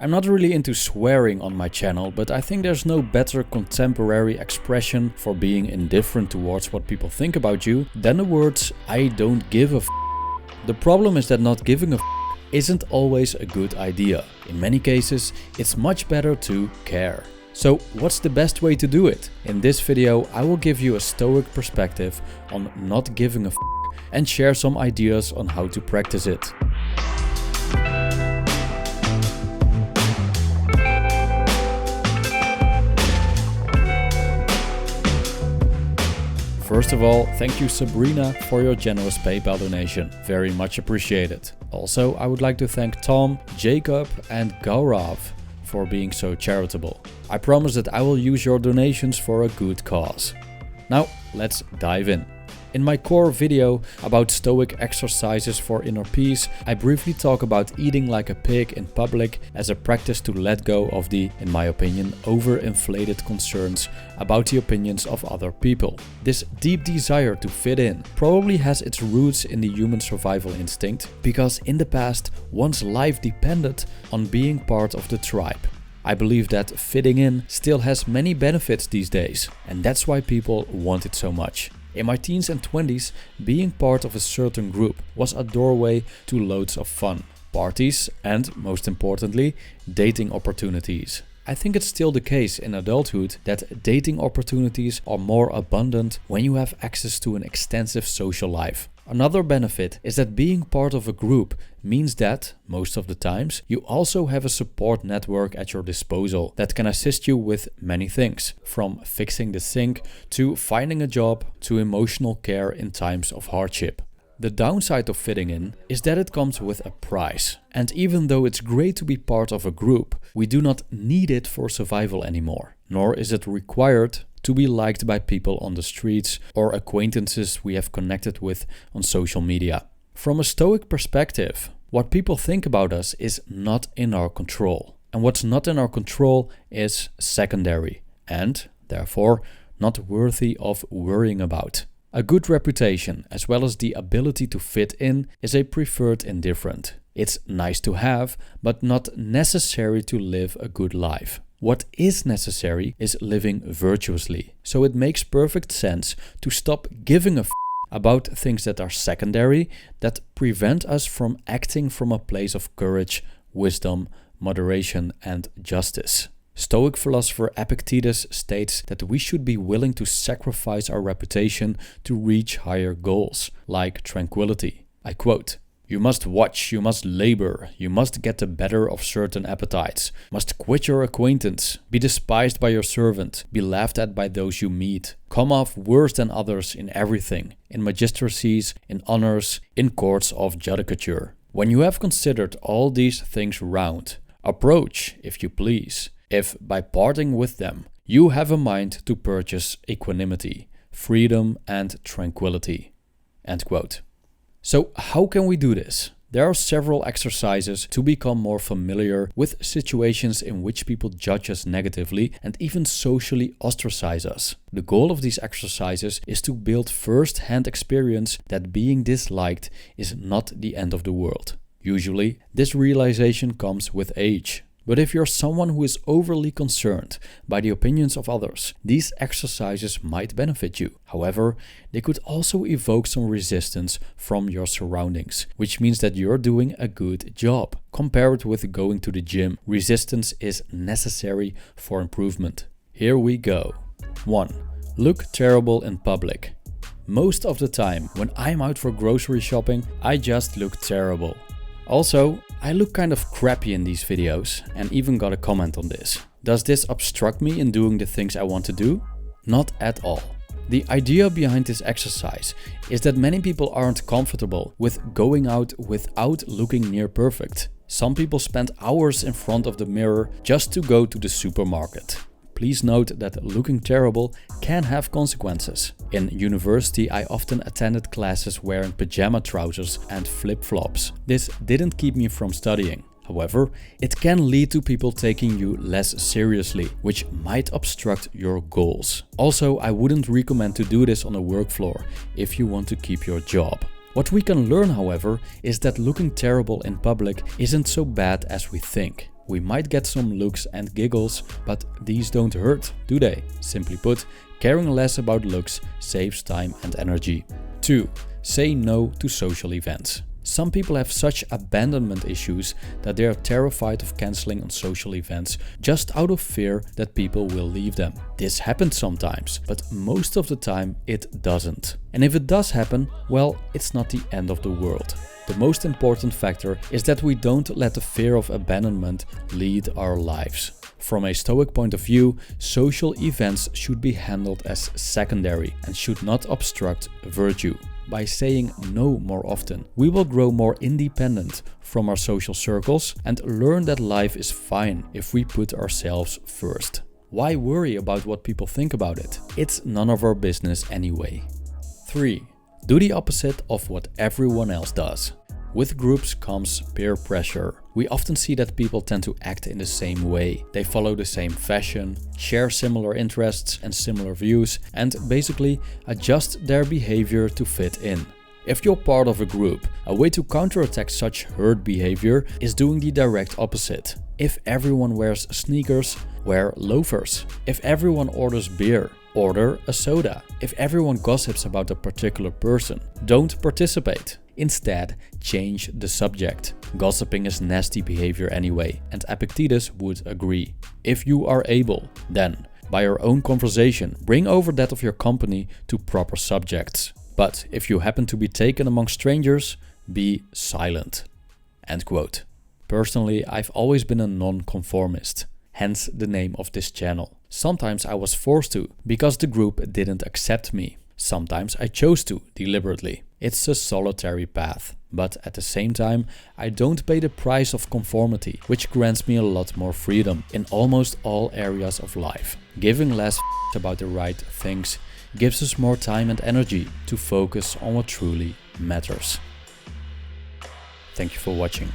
I'm not really into swearing on my channel, but I think there's no better contemporary expression for being indifferent towards what people think about you than the words "I don't give a f***." The problem is that not giving a f*** isn't always a good idea. In many cases, it's much better to care. So what's the best way to do it? In this video, I will give you a Stoic perspective on not giving a f*** and share some ideas on how to practice it. First of all, thank you Sabrina for your generous PayPal donation. Very much appreciated. Also, I would like to thank Tom, Jacob and Gawd for being so charitable. I promise that I will use your donations for a good cause. Now, let's dive in. In my core video about Stoic exercises for inner peace, I briefly talk about eating like a pig in public as a practice to let go of the, in my opinion, overinflated concerns about the opinions of other people. This deep desire to fit in probably has its roots in the human survival instinct, because in the past, one's life depended on being part of the tribe. I believe that fitting in still has many benefits these days, and that's why people want it so much. In my teens and 20s, being part of a certain group was a doorway to loads of fun, parties and, most importantly, dating opportunities. I think it's still the case in adulthood that dating opportunities are more abundant when you have access to an extensive social life. Another benefit is that being part of a group means that, most of the times, you also have a support network at your disposal that can assist you with many things, from fixing the sink to finding a job to emotional care in times of hardship. The downside of fitting in is that it comes with a price. And even though it's great to be part of a group, we do not need it for survival anymore, nor is it required to be liked by people on the streets or acquaintances we have connected with on social media. From a Stoic perspective, what people think about us is not in our control. And what's not in our control is secondary and, therefore, not worthy of worrying about. A good reputation, as well as the ability to fit in, is a preferred indifferent. It's nice to have, but not necessary to live a good life. What is necessary is living virtuously. So it makes perfect sense to stop giving a f*** about things that are secondary, that prevent us from acting from a place of courage, wisdom, moderation, and justice. Stoic philosopher Epictetus states that we should be willing to sacrifice our reputation to reach higher goals, like tranquility. I quote, "You must watch, you must labor, you must get the better of certain appetites, must quit your acquaintance, be despised by your servant, be laughed at by those you meet, come off worse than others in everything, in magistracies, in honors, in courts of judicature. When you have considered all these things round, approach, if you please, if by parting with them you have a mind to purchase equanimity, freedom and tranquility." End quote. So how can we do this? There are several exercises to become more familiar with situations in which people judge us negatively and even socially ostracize us. The goal of these exercises is to build first-hand experience that being disliked is not the end of the world. Usually, this realization comes with age. But if you're someone who is overly concerned by the opinions of others, these exercises might benefit you. However, they could also evoke some resistance from your surroundings, which means that you're doing a good job. Compared with going to the gym, resistance is necessary for improvement. Here we go. 1. Look terrible in public. Most of the time, when I'm out for grocery shopping, I just look terrible. Also, I look kind of crappy in these videos and even got a comment on this. Does this obstruct me in doing the things I want to do? Not at all. The idea behind this exercise is that many people aren't comfortable with going out without looking near perfect. Some people spend hours in front of the mirror just to go to the supermarket. Please note that looking terrible can have consequences. In university, I often attended classes wearing pajama trousers and flip-flops. This didn't keep me from studying. However, it can lead to people taking you less seriously, which might obstruct your goals. Also, I wouldn't recommend to do this on a work floor if you want to keep your job. What we can learn, however, is that looking terrible in public isn't so bad as we think. We might get some looks and giggles, but these don't hurt, do they? Simply put, caring less about looks saves time and energy. 2. Say no to social events. Some people have such abandonment issues that they are terrified of cancelling on social events just out of fear that people will leave them. This happens sometimes, but most of the time it doesn't. And if it does happen, well, it's not the end of the world. The most important factor is that we don't let the fear of abandonment lead our lives. From a Stoic point of view, social events should be handled as secondary and should not obstruct virtue. By saying no more often, we will grow more independent from our social circles and learn that life is fine if we put ourselves first. Why worry about what people think about it? It's none of our business anyway. 3. Do the opposite of what everyone else does. With groups comes peer pressure. We often see that people tend to act in the same way. They follow the same fashion, share similar interests and similar views, and basically adjust their behavior to fit in. If you're part of a group, a way to counterattack such herd behavior is doing the direct opposite. If everyone wears sneakers, wear loafers. If everyone orders beer, order a soda. If everyone gossips about a particular person, don't participate. Instead, change the subject. Gossiping is nasty behavior anyway, and Epictetus would agree. If you are able, then, by your own conversation, bring over that of your company to proper subjects. But if you happen to be taken among strangers, be silent. End quote. Personally, I've always been a non-conformist, hence the name of this channel. Sometimes I was forced to, because the group didn't accept me. Sometimes I chose to, deliberately. It's a solitary path, but at the same time, I don't pay the price of conformity, which grants me a lot more freedom in almost all areas of life. Giving less about the right things gives us more time and energy to focus on what truly matters. Thank you for watching.